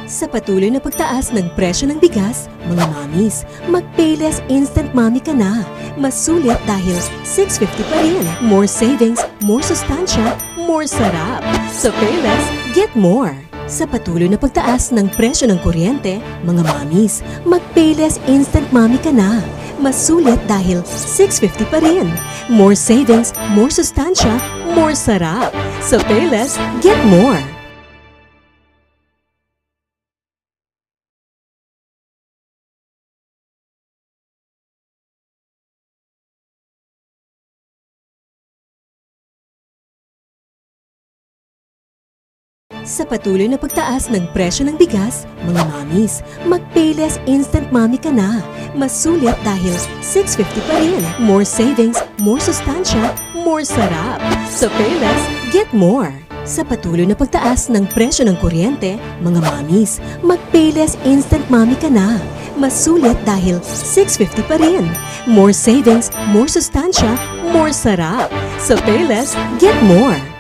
Sa patuloy na pagtaas ng presyo ng bigas, mga mommies, mag-Payless Instant Mommy ka na. Mas sulit dahil 650 pa rin. More savings, more sustansya, more sarap. Sa Payless, get more! Sa patuloy na pagtaas ng presyo ng kuryente, mga mommies, mag-Payless Instant Mommy ka na. Mas sulit dahil 650 pa rin. More savings, more sustansya, more sarap. Sa Payless, get more! Sa patuloy na pagtaas ng presyo ng bigas, mga mommies, mag-Payless Instant Mommy ka na. Mas sulit dahil 650 pa rin. More savings, more sustansya, more sarap. Sa Payless, get more! Sa patuloy na pagtaas ng presyo ng kuryente, mga mommies, mag-Payless Instant Mommy ka na. Mas sulit dahil 650 pa rin. More savings, more sustansya, more sarap. Sa Payless, get more!